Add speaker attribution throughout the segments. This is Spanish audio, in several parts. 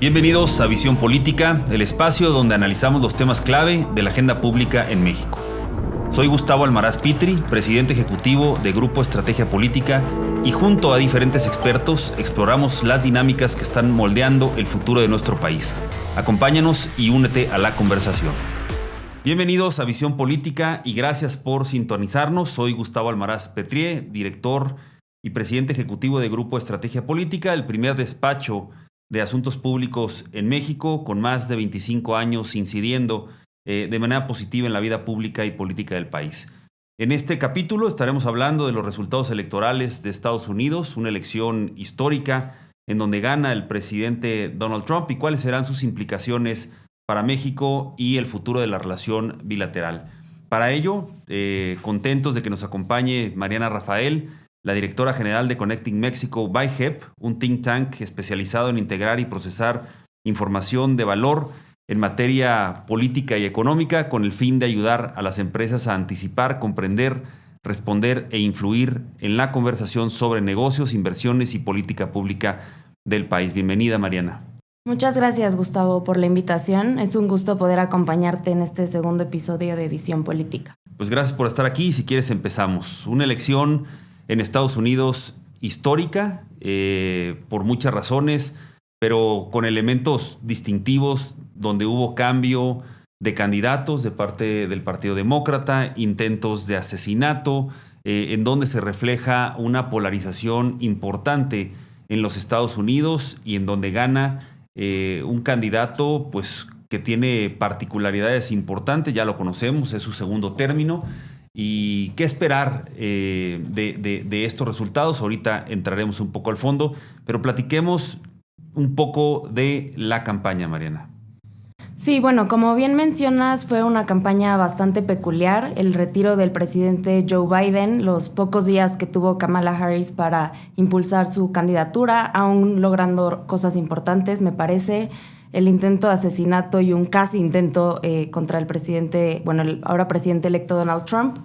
Speaker 1: Bienvenidos a Visión Política, el espacio donde analizamos los temas clave de la agenda pública en México. Soy Gustavo Almaraz Pitri, presidente ejecutivo de Grupo Estrategia Política, y junto a diferentes expertos exploramos las dinámicas que están moldeando el futuro de nuestro país. Acompáñanos y únete a la conversación. Bienvenidos a Visión Política y gracias por sintonizarnos. Soy Gustavo Almaraz Pitri, director y presidente ejecutivo de Grupo Estrategia Política, el primer despacho de asuntos públicos en México, con más de 25 años incidiendo de manera positiva en la vida pública y política del país. En este capítulo estaremos hablando de los resultados electorales de Estados Unidos, una elección histórica en donde gana el presidente Donald Trump y cuáles serán sus implicaciones para México y el futuro de la relación bilateral. Para ello, contentos de que nos acompañe Mariana Rafael, la directora general de Connecting Mexico by HEP, un think tank especializado en integrar y procesar información de valor en materia política y económica con el fin de ayudar a las empresas a anticipar, comprender, responder e influir en la conversación sobre negocios, inversiones y política pública del país. Bienvenida, Mariana.
Speaker 2: Muchas gracias, Gustavo, por la invitación. Es un gusto poder acompañarte en este segundo episodio de Visión Política.
Speaker 1: Pues gracias por estar aquí. Si quieres, empezamos. Una elección en Estados Unidos histórica, por muchas razones, pero con elementos distintivos, donde hubo cambio de candidatos de parte del Partido Demócrata, intentos de asesinato, en donde se refleja una polarización importante en los Estados Unidos y en donde gana un candidato pues, que tiene particularidades importantes, ya lo conocemos, es su segundo término. ¿Y qué esperar de estos resultados? Ahorita entraremos un poco al fondo, pero platiquemos un poco de la campaña, Mariana.
Speaker 2: Sí, bueno, como bien mencionas, fue una campaña bastante peculiar. El retiro del presidente Joe Biden, los pocos días que tuvo Kamala Harris para impulsar su candidatura, aún logrando cosas importantes, me parece. El intento de asesinato y un casi intento contra el presidente, bueno, el ahora presidente electo Donald Trump.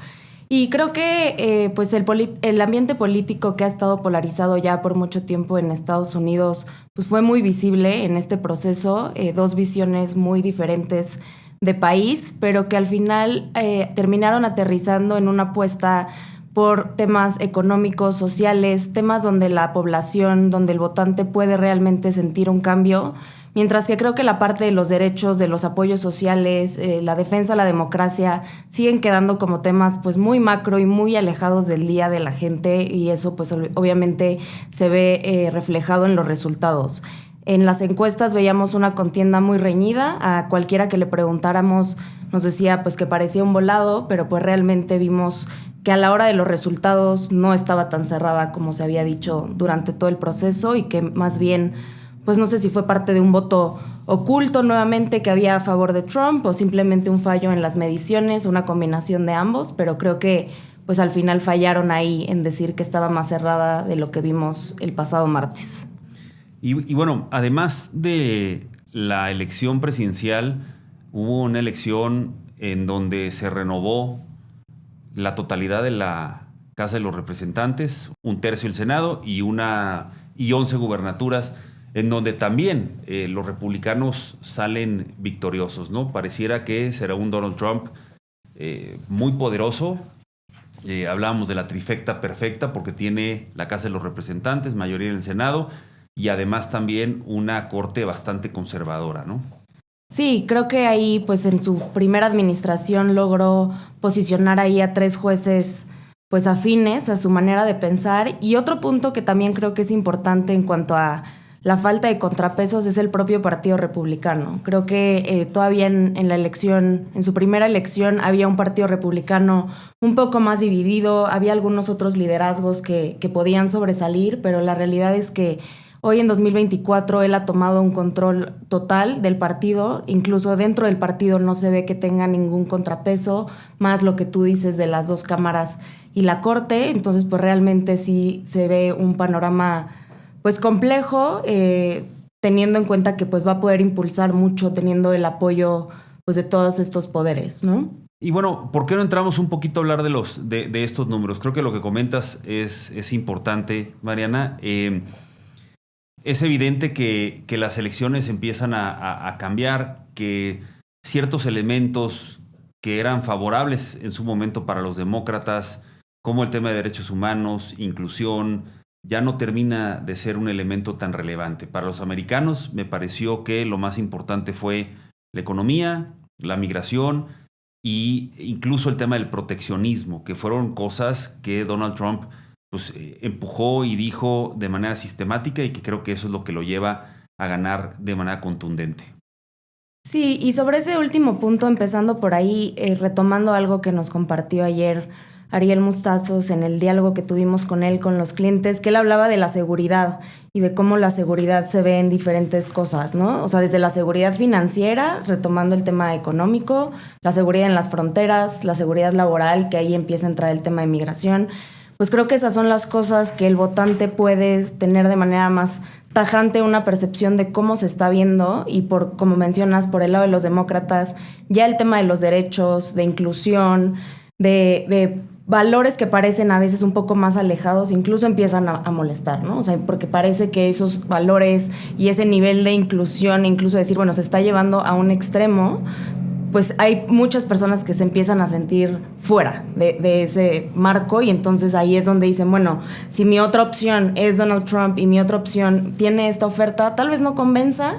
Speaker 2: Y creo que pues el ambiente político que ha estado polarizado ya por mucho tiempo en Estados Unidos pues fue muy visible en este proceso, dos visiones muy diferentes de país, pero que al final terminaron aterrizando en una apuesta por temas económicos, sociales, temas donde la población, donde el votante puede realmente sentir un cambio. Mientras que creo que la parte de los derechos, de los apoyos sociales, la defensa a la democracia, siguen quedando como temas pues muy macro y muy alejados del día de la gente, y eso pues obviamente se ve reflejado en los resultados. En las encuestas veíamos una contienda muy reñida. A cualquiera que le preguntáramos nos decía pues que parecía un volado, pero pues realmente vimos que a la hora de los resultados no estaba tan cerrada como se había dicho durante todo el proceso, y que más bien pues no sé si fue parte de un voto oculto nuevamente que había a favor de Trump o simplemente un fallo en las mediciones, una combinación de ambos, pero creo que pues al final fallaron ahí en decir que estaba más cerrada de lo que vimos el pasado martes.
Speaker 1: Y bueno, además de la elección presidencial, hubo una elección en donde se renovó la totalidad de la Casa de los Representantes, un tercio del Senado y 11 gubernaturas, en donde también los republicanos salen victoriosos, ¿no? Pareciera que será un Donald Trump muy poderoso. Hablábamos de la trifecta perfecta porque tiene la Casa de los Representantes, mayoría en el Senado y además también una corte bastante conservadora, ¿no?
Speaker 2: Sí, creo que ahí pues en su primera administración logró posicionar ahí a 3 jueces pues afines a su manera de pensar. Y otro punto que también creo que es importante en cuanto a la falta de contrapesos es el propio Partido Republicano. Creo que todavía en la elección, en su primera elección, había un Partido Republicano un poco más dividido, había algunos otros liderazgos que podían sobresalir, pero la realidad es que hoy en 2024 él ha tomado un control total del partido. Incluso dentro del partido no se ve que tenga ningún contrapeso, más lo que tú dices de las 2 cámaras y la Corte. Entonces pues realmente sí se ve un panorama pues complejo, teniendo en cuenta que pues va a poder impulsar mucho teniendo el apoyo pues de todos estos poderes, ¿no?
Speaker 1: Y bueno, ¿por qué no entramos un poquito a hablar de estos números? Creo que lo que comentas es importante, Mariana. es evidente que las elecciones empiezan a cambiar, que ciertos elementos que eran favorables en su momento para los demócratas, como el tema de derechos humanos, inclusión, ya no termina de ser un elemento tan relevante. Para los americanos me pareció que lo más importante fue la economía, la migración e incluso el tema del proteccionismo, que fueron cosas que Donald Trump pues, empujó y dijo de manera sistemática y que creo que eso es lo que lo lleva a ganar de manera contundente.
Speaker 2: Sí, y sobre ese último punto, empezando por ahí, retomando algo que nos compartió ayer Ariel Mustazos en el diálogo que tuvimos con él, con los clientes, que él hablaba de la seguridad y de cómo la seguridad se ve en diferentes cosas, ¿no? O sea, desde la seguridad financiera, retomando el tema económico, la seguridad en las fronteras, la seguridad laboral, que ahí empieza a entrar el tema de migración. Pues creo que esas son las cosas que el votante puede tener de manera más tajante una percepción de cómo se está viendo y por, como mencionas, por el lado de los demócratas, ya el tema de los derechos, de inclusión, de valores que parecen a veces un poco más alejados, incluso empiezan a molestar, ¿no? O sea, porque parece que esos valores y ese nivel de inclusión, incluso decir, bueno, se está llevando a un extremo, pues hay muchas personas que se empiezan a sentir fuera de ese marco y entonces ahí es donde dicen, bueno, si mi otra opción es Donald Trump y mi otra opción tiene esta oferta, tal vez no convenza,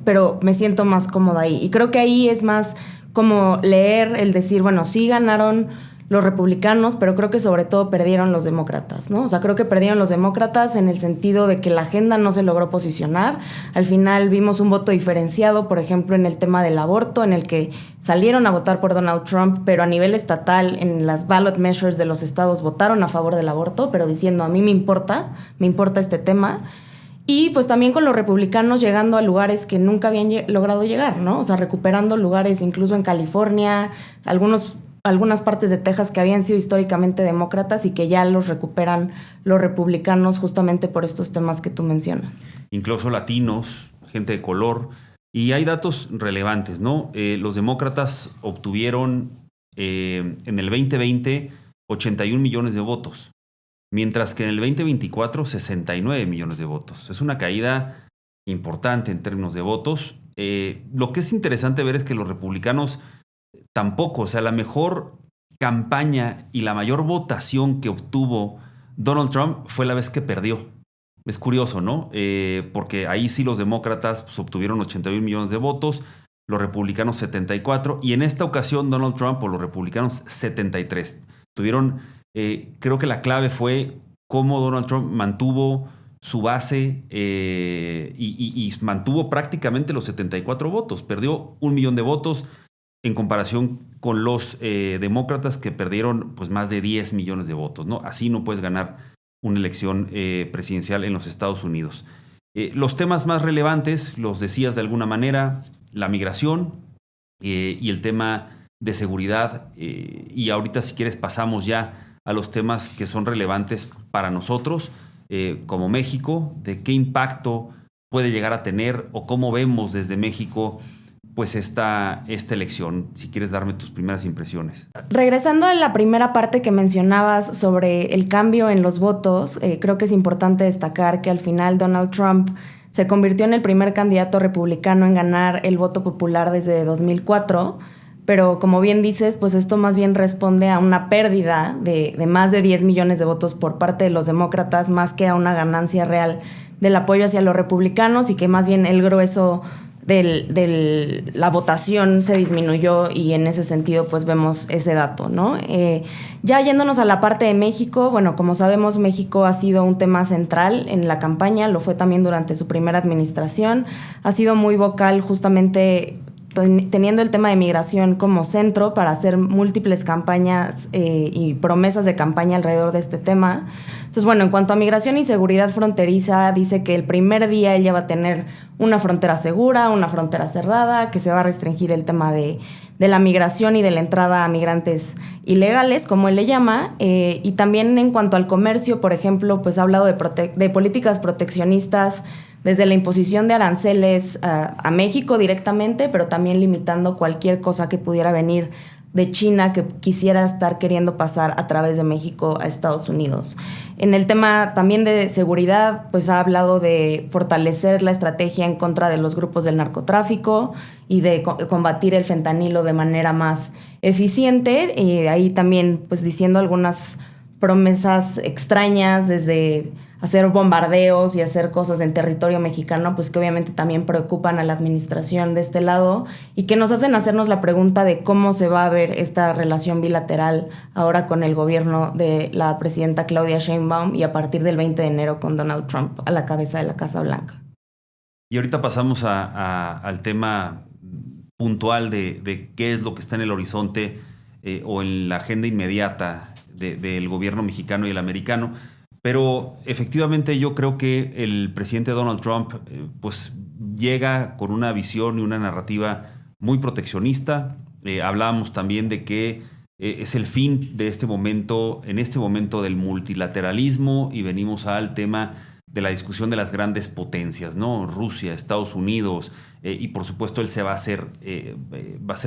Speaker 2: pero me siento más cómoda ahí. Y creo que ahí es más como leer el decir, bueno, sí ganaron los republicanos, pero creo que sobre todo perdieron los demócratas, ¿no? O sea, creo que perdieron los demócratas en el sentido de que la agenda no se logró posicionar. Al final vimos un voto diferenciado, por ejemplo, en el tema del aborto, en el que salieron a votar por Donald Trump, pero a nivel estatal, en las ballot measures de los estados, votaron a favor del aborto, pero diciendo, a mí me importa este tema. Y pues también con los republicanos llegando a lugares que nunca habían logrado llegar, ¿no? O sea, recuperando lugares incluso en California, algunas partes de Texas que habían sido históricamente demócratas y que ya los recuperan los republicanos justamente por estos temas que tú mencionas.
Speaker 1: Incluso latinos, gente de color. Y hay datos relevantes, ¿no? Los demócratas obtuvieron en el 2020 81 millones de votos, mientras que en el 2024 69 millones de votos. Es una caída importante en términos de votos. Lo que es interesante ver es que los republicanos tampoco, o sea, la mejor campaña y la mayor votación que obtuvo Donald Trump fue la vez que perdió. Es curioso, ¿no? Porque ahí sí los demócratas pues, obtuvieron 81 millones de votos, los republicanos 74, y en esta ocasión Donald Trump o los republicanos 73. Tuvieron, creo que la clave fue cómo Donald Trump mantuvo su base y mantuvo prácticamente los 74 votos. Perdió 1 millón de votos, en comparación con los demócratas que perdieron pues, más de 10 millones de votos, ¿no? Así no puedes ganar una elección presidencial en los Estados Unidos. Los temas más relevantes, los decías de alguna manera, la migración y el tema de seguridad. Y ahorita, si quieres, pasamos ya a los temas que son relevantes para nosotros, como México, de qué impacto puede llegar a tener o cómo vemos desde México pues esta elección. Si quieres darme tus primeras impresiones.
Speaker 2: Regresando a la primera parte que mencionabas sobre el cambio en los votos, creo que es importante destacar que al final Donald Trump se convirtió en el primer candidato republicano en ganar el voto popular desde 2004, pero como bien dices, pues esto más bien responde a una pérdida de más de 10 millones de votos por parte de los demócratas, más que a una ganancia real del apoyo hacia los republicanos, y que más bien el grueso de la votación se disminuyó, y en ese sentido pues vemos ese dato, ¿no? Ya yéndonos a la parte de México, bueno, como sabemos, México ha sido un tema central en la campaña, lo fue también durante su primera administración, ha sido muy vocal justamente teniendo el tema de migración como centro para hacer múltiples campañas y promesas de campaña alrededor de este tema. Entonces, bueno, en cuanto a migración y seguridad fronteriza, dice que el primer día ella va a tener una frontera segura, una frontera cerrada, que se va a restringir el tema de la migración y de la entrada a migrantes ilegales, como él le llama, y también en cuanto al comercio, por ejemplo, pues ha hablado de políticas proteccionistas desde la imposición de aranceles a México directamente, pero también limitando cualquier cosa que pudiera venir de China que quisiera estar queriendo pasar a través de México a Estados Unidos. En el tema también de seguridad, pues ha hablado de fortalecer la estrategia en contra de los grupos del narcotráfico y de combatir el fentanilo de manera más eficiente. Y ahí también pues diciendo algunas promesas extrañas, desde hacer bombardeos y hacer cosas en territorio mexicano, pues que obviamente también preocupan a la administración de este lado y que nos hacen hacernos la pregunta de cómo se va a ver esta relación bilateral ahora con el gobierno de la presidenta Claudia Sheinbaum y a partir del 20 de enero con Donald Trump a la cabeza de la Casa Blanca.
Speaker 1: Y ahorita pasamos al tema puntual de qué es lo que está en el horizonte o en la agenda inmediata del gobierno mexicano y el americano. Pero efectivamente yo creo que el presidente Donald Trump pues llega con una visión y una narrativa muy proteccionista. Hablábamos también de que es el fin de este momento, en este momento del multilateralismo, y venimos al tema de la discusión de las grandes potencias, ¿no? Rusia, Estados Unidos, y por supuesto él se va a hacer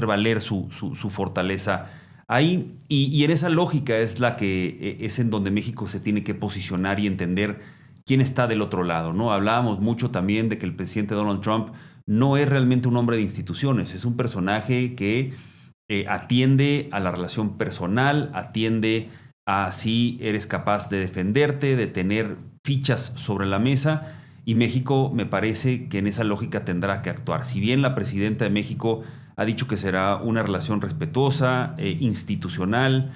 Speaker 1: valer su fortaleza ahí, y en esa lógica es la que es en donde México se tiene que posicionar y entender quién está del otro lado, ¿no? Hablábamos mucho también de que el presidente Donald Trump no es realmente un hombre de instituciones, es un personaje que atiende a la relación personal, atiende a si eres capaz de defenderte, de tener fichas sobre la mesa, y México me parece que en esa lógica tendrá que actuar. Si bien la presidenta de México ha dicho que será una relación respetuosa, institucional,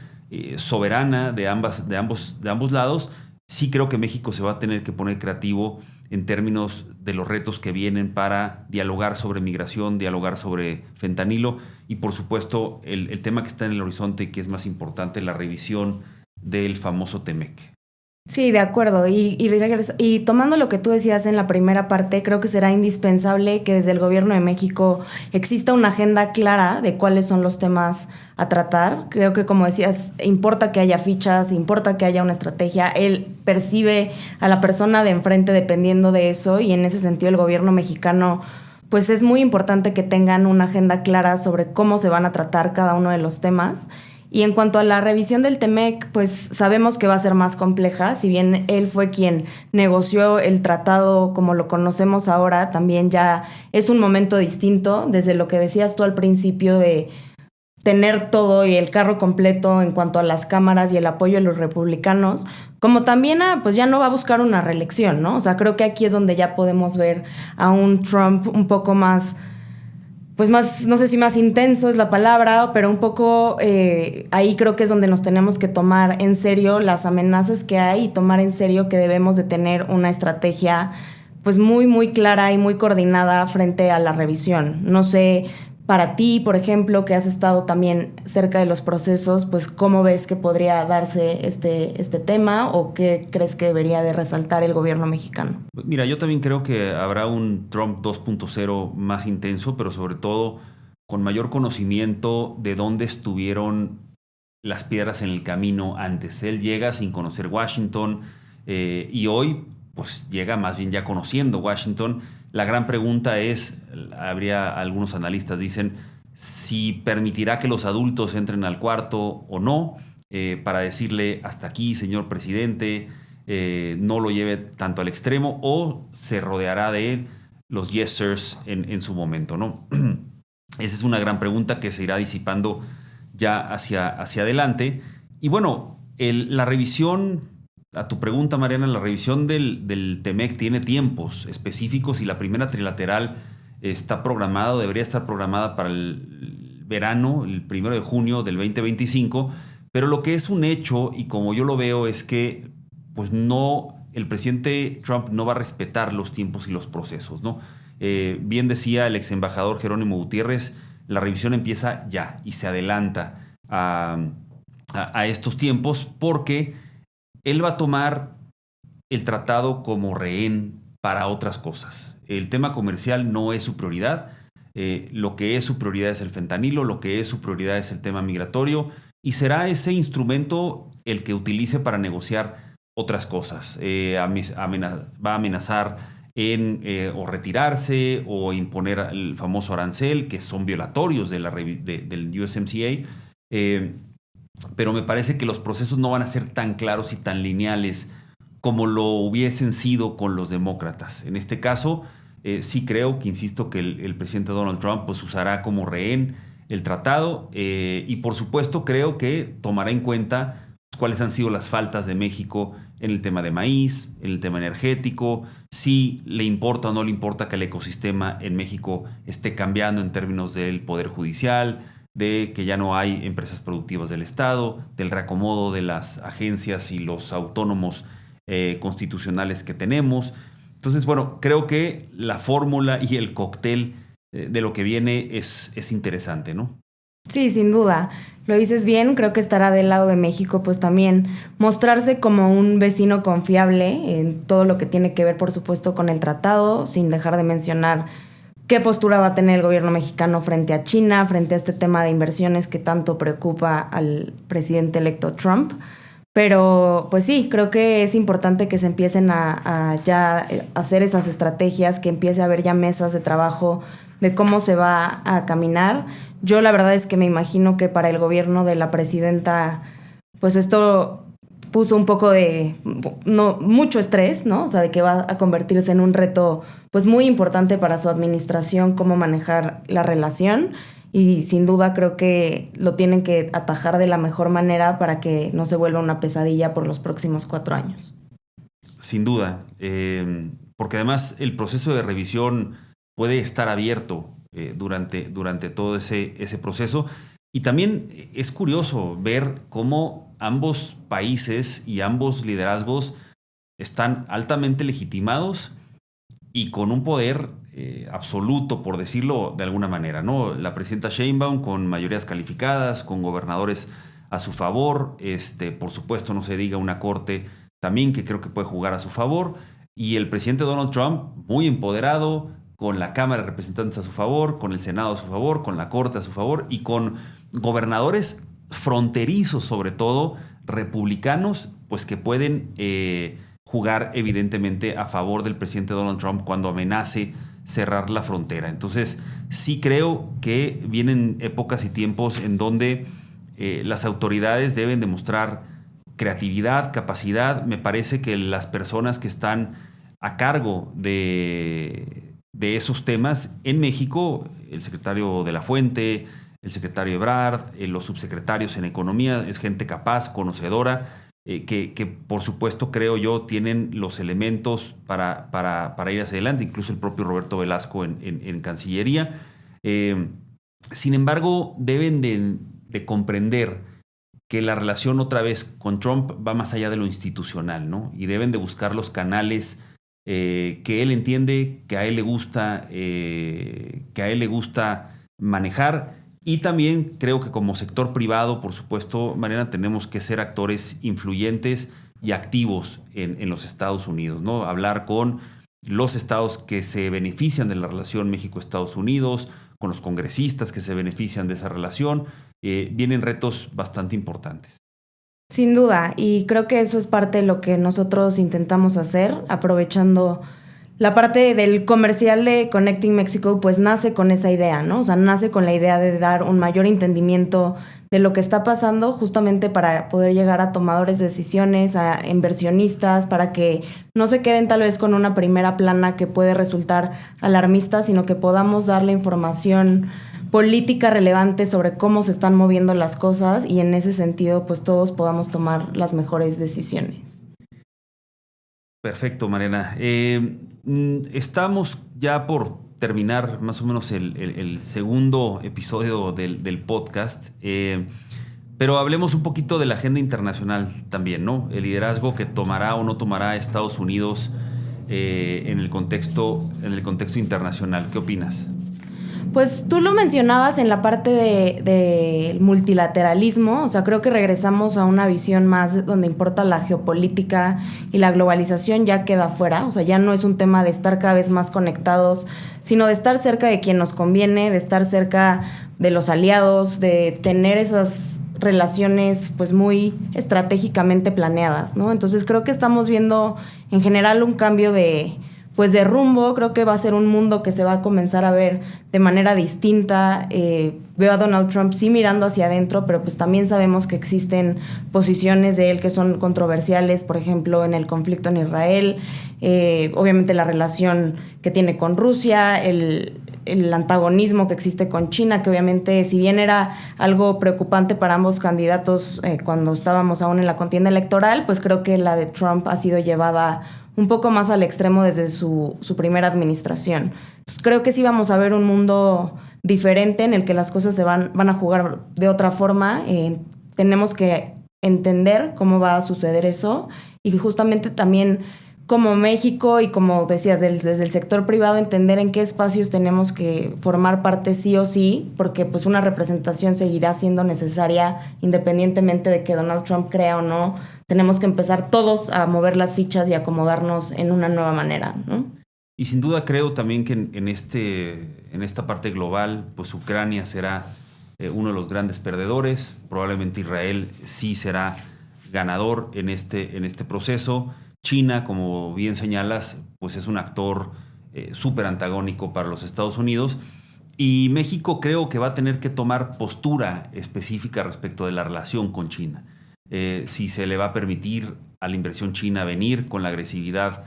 Speaker 1: soberana de ambos lados, sí creo que México se va a tener que poner creativo en términos de los retos que vienen para dialogar sobre migración, dialogar sobre fentanilo y por supuesto el tema que está en el horizonte y que es más importante, la revisión del famoso TEMEC.
Speaker 2: Sí, de acuerdo. Y tomando lo que tú decías en la primera parte, creo que será indispensable que desde el gobierno de México exista una agenda clara de cuáles son los temas a tratar. Creo que, como decías, importa que haya fichas, importa que haya una estrategia. Él percibe a la persona de enfrente dependiendo de eso, y en ese sentido el gobierno mexicano pues es muy importante que tengan una agenda clara sobre cómo se van a tratar cada uno de los temas. Y en cuanto a la revisión del TEMEC, pues sabemos que va a ser más compleja. Si bien él fue quien negoció el tratado como lo conocemos ahora, también ya es un momento distinto, desde lo que decías tú al principio de tener todo y el carro completo en cuanto a las cámaras y el apoyo de los republicanos, como también pues ya no va a buscar una reelección, ¿no? O sea, creo que aquí es donde ya podemos ver a un Trump un poco más, pues más, no sé si más intenso es la palabra, pero un poco ahí creo que es donde nos tenemos que tomar en serio las amenazas que hay y tomar en serio que debemos de tener una estrategia pues muy, muy clara y muy coordinada frente a la revisión. No sé, para ti, por ejemplo, que has estado también cerca de los procesos, pues ¿cómo ves que podría darse este tema o qué crees que debería de resaltar el gobierno mexicano?
Speaker 1: Mira, yo también creo que habrá un Trump 2.0 más intenso, pero sobre todo con mayor conocimiento de dónde estuvieron las piedras en el camino antes. Él llega sin conocer Washington y hoy pues llega más bien ya conociendo Washington. La gran pregunta es, habría algunos analistas dicen, si permitirá que los adultos entren al cuarto o no, para decirle hasta aquí, señor presidente, no lo lleve tanto al extremo, o se rodeará de los yes sirs en su momento, ¿no? Esa es una gran pregunta que se irá disipando ya hacia adelante. Y bueno, la revisión, a tu pregunta, Mariana, la revisión del TEMEC tiene tiempos específicos y la primera trilateral está programada, o debería estar programada para el verano, el 1 de junio del 2025, pero lo que es un hecho, y como yo lo veo, es que pues no, el presidente Trump no va a respetar los tiempos y los procesos, ¿no? Bien decía el ex embajador Jerónimo Gutiérrez, la revisión empieza ya y se adelanta a estos tiempos porque él va a tomar el tratado como rehén para otras cosas. El tema comercial no es su prioridad. Lo que es su prioridad es el fentanilo, lo que es su prioridad es el tema migratorio, y será ese instrumento el que utilice para negociar otras cosas. Va a amenazar en o retirarse o imponer el famoso arancel, que son violatorios del USMCA. pero me parece que los procesos no van a ser tan claros y tan lineales como lo hubiesen sido con los demócratas. En este caso, sí creo que, insisto, que el presidente Donald Trump pues usará como rehén el tratado y por supuesto creo que tomará en cuenta cuáles han sido las faltas de México en el tema de maíz, en el tema energético, si le importa o no le importa que el ecosistema en México esté cambiando en términos del poder judicial, de que ya no hay empresas productivas del Estado, del reacomodo de las agencias y los autónomos constitucionales que tenemos. Entonces, bueno, creo que la fórmula y el cóctel de lo que viene es interesante, ¿no?
Speaker 2: Sí, sin duda. Lo dices bien, creo que estará del lado de México, pues también mostrarse como un vecino confiable en todo lo que tiene que ver, por supuesto, con el tratado, sin dejar de mencionar qué postura va a tener el gobierno mexicano frente a China, frente a este tema de inversiones que tanto preocupa al presidente electo Trump. Pero pues sí, creo que es importante que se empiecen a ya hacer esas estrategias, que empiece a haber ya mesas de trabajo de cómo se va a caminar. Yo la verdad es que me imagino que para el gobierno de la presidenta, pues esto puso un poco de, no, mucho estrés, ¿no? O sea, de que va a convertirse en un reto pues muy importante para su administración, cómo manejar la relación. Y sin duda creo que lo tienen que atajar de la mejor manera para que no se vuelva una pesadilla por los próximos 4 años.
Speaker 1: Sin duda, porque además el proceso de revisión puede estar abierto durante todo ese proceso. Y también es curioso ver cómo ambos países y ambos liderazgos están altamente legitimados y con un poder absoluto, por decirlo de alguna manera, ¿no? La presidenta Sheinbaum con mayorías calificadas, con gobernadores a su favor, por supuesto no se diga una corte también que creo que puede jugar a su favor, y el presidente Donald Trump muy empoderado, con la Cámara de Representantes a su favor, con el Senado a su favor, con la Corte a su favor y con gobernadores fronterizos, sobre todo republicanos, pues que pueden jugar evidentemente a favor del presidente Donald Trump cuando amenace cerrar la frontera. Entonces, sí creo que vienen épocas y tiempos en donde las autoridades deben demostrar creatividad, capacidad. Me parece que las personas que están a cargo de esos temas en México, el secretario de la Fuente, el secretario Ebrard, los subsecretarios en Economía, es gente capaz, conocedora, que por supuesto creo yo tienen los elementos para ir hacia adelante, incluso el propio Roberto Velasco en Cancillería. Sin embargo, deben de comprender que la relación otra vez con Trump va más allá de lo institucional, ¿no? Y deben de buscar los canales que él entiende, que a él le gusta manejar. Y también creo que como sector privado, por supuesto, Mariana, tenemos que ser actores influyentes y activos en los Estados Unidos, ¿no? Hablar con los estados que se benefician de la relación México-Estados Unidos, con los congresistas que se benefician de esa relación. Vienen retos bastante importantes.
Speaker 2: Sin duda, y creo que eso es parte de lo que nosotros intentamos hacer, aprovechando la parte del comercial de Connecting Mexico, pues nace con esa idea, ¿no? O sea, nace con la idea de dar un mayor entendimiento de lo que está pasando, justamente para poder llegar a tomadores de decisiones, a inversionistas, para que no se queden tal vez con una primera plana que puede resultar alarmista, sino que podamos darle información política relevante sobre cómo se están moviendo las cosas y en ese sentido pues todos podamos tomar las mejores decisiones.
Speaker 1: Perfecto, Mariana. Estamos ya por terminar más o menos el segundo episodio del podcast, pero hablemos un poquito de la agenda internacional también, ¿no? El liderazgo que tomará o no tomará Estados Unidos en el contexto internacional. ¿Qué opinas?
Speaker 2: Pues tú lo mencionabas en la parte del multilateralismo, o sea, creo que regresamos a una visión más donde importa la geopolítica y la globalización ya queda fuera, o sea, ya no es un tema de estar cada vez más conectados, sino de estar cerca de quien nos conviene, de estar cerca de los aliados, de tener esas relaciones pues muy estratégicamente planeadas, ¿no? Entonces creo que estamos viendo en general un cambio de pues de rumbo. Creo que va a ser un mundo que se va a comenzar a ver de manera distinta. Veo a Donald Trump sí mirando hacia adentro, pero pues también sabemos que existen posiciones de él que son controversiales, por ejemplo, en el conflicto en Israel, obviamente la relación que tiene con Rusia, el antagonismo que existe con China, que obviamente, si bien era algo preocupante para ambos candidatos cuando estábamos aún en la contienda electoral, pues creo que la de Trump ha sido llevada un poco más al extremo desde su primera administración. Entonces, creo que sí vamos a ver un mundo diferente en el que las cosas se van a jugar de otra forma. Tenemos que entender cómo va a suceder eso y justamente también como México y como decías, desde el sector privado, entender en qué espacios tenemos que formar parte sí o sí, porque pues una representación seguirá siendo necesaria independientemente de que Donald Trump crea o no. Tenemos que empezar todos a mover las fichas y acomodarnos en una nueva manera, ¿no?
Speaker 1: Y sin duda creo también que en esta parte global, pues Ucrania será uno de los grandes perdedores. Probablemente Israel sí será ganador en este proceso. China, como bien señalas, pues es un actor súper antagónico para los Estados Unidos. Y México creo que va a tener que tomar postura específica respecto de la relación con China. Si se le va a permitir a la inversión china venir con la agresividad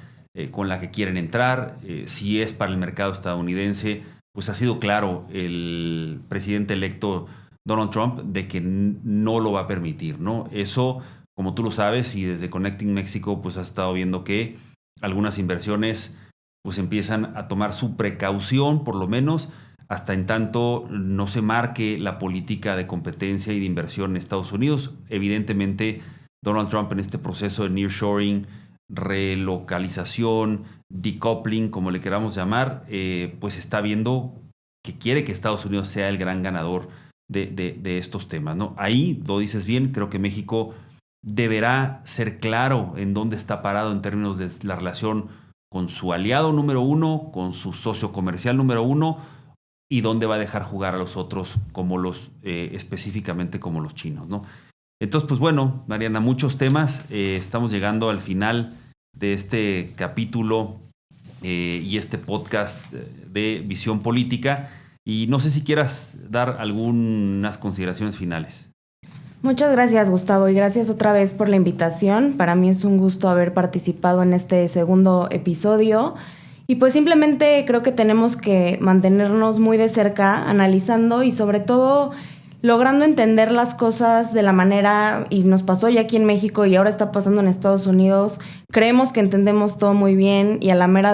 Speaker 1: con la que quieren entrar, si es para el mercado estadounidense, pues ha sido claro el presidente electo Donald Trump de que no lo va a permitir, ¿no? Eso, como tú lo sabes, y desde Connecting Mexico pues has estado viendo que algunas inversiones pues empiezan a tomar su precaución, por lo menos, hasta en tanto no se marque la política de competencia y de inversión en Estados Unidos. Evidentemente, Donald Trump en este proceso de nearshoring, relocalización, decoupling, como le queramos llamar, pues está viendo que quiere que Estados Unidos sea el gran ganador de estos temas, ¿no? Ahí, lo dices bien, creo que México deberá ser claro en dónde está parado en términos de la relación con su aliado número uno, con su socio comercial número uno, y dónde va a dejar jugar a los otros, como específicamente como los chinos, ¿no? Entonces, pues bueno, Mariana, muchos temas. Estamos llegando al final de este capítulo y este podcast de Visión Política. Y no sé si quieras dar algunas consideraciones finales.
Speaker 2: Muchas gracias, Gustavo, y gracias otra vez por la invitación. Para mí es un gusto haber participado en este segundo episodio. Y pues simplemente creo que tenemos que mantenernos muy de cerca, analizando y sobre todo logrando entender las cosas de la manera, y nos pasó ya aquí en México y ahora está pasando en Estados Unidos. Creemos que entendemos todo muy bien y a la hora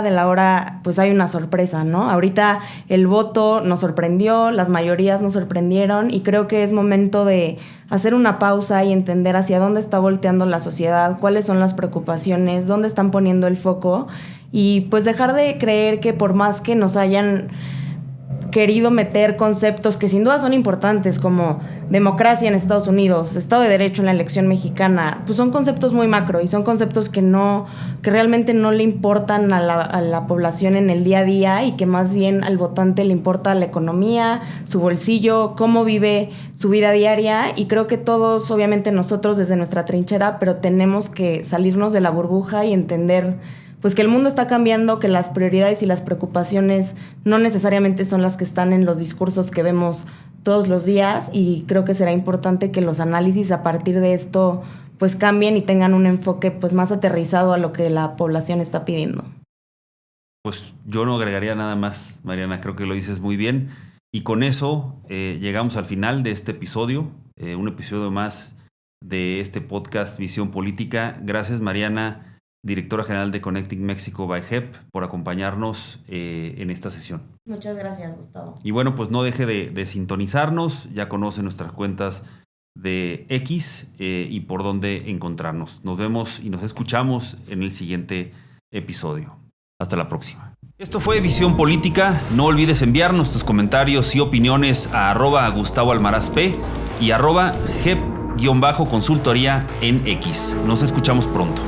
Speaker 2: de la hora pues hay una sorpresa, ¿no? Ahorita el voto nos sorprendió, las mayorías nos sorprendieron y creo que es momento de hacer una pausa y entender hacia dónde está volteando la sociedad, cuáles son las preocupaciones, dónde están poniendo el foco y pues dejar de creer que por más que nos hayan querido meter conceptos que sin duda son importantes como democracia en Estados Unidos, Estado de Derecho en la elección mexicana, pues son conceptos muy macro y son conceptos que realmente no le importan a la población en el día a día y que más bien al votante le importa la economía, su bolsillo, cómo vive su vida diaria y creo que todos, obviamente nosotros desde nuestra trinchera, pero tenemos que salirnos de la burbuja y entender pues que el mundo está cambiando, que las prioridades y las preocupaciones no necesariamente son las que están en los discursos que vemos todos los días y creo que será importante que los análisis a partir de esto pues cambien y tengan un enfoque pues más aterrizado a lo que la población está pidiendo.
Speaker 1: Pues yo no agregaría nada más, Mariana, creo que lo dices muy bien y con eso llegamos al final de este episodio, un episodio más de este podcast Visión Política. Gracias, Mariana, directora general de Connecting Mexico by HEP, por acompañarnos en esta sesión.
Speaker 2: Muchas gracias, Gustavo.
Speaker 1: Y bueno, pues no deje de sintonizarnos, ya conoce nuestras cuentas de X y por dónde encontrarnos. Nos vemos y nos escuchamos en el siguiente episodio. Hasta la próxima. Esto fue Visión Política. No olvides enviarnos tus comentarios y opiniones a @GustavoAlmarazP y @GEP-consultoría en X. Nos escuchamos pronto.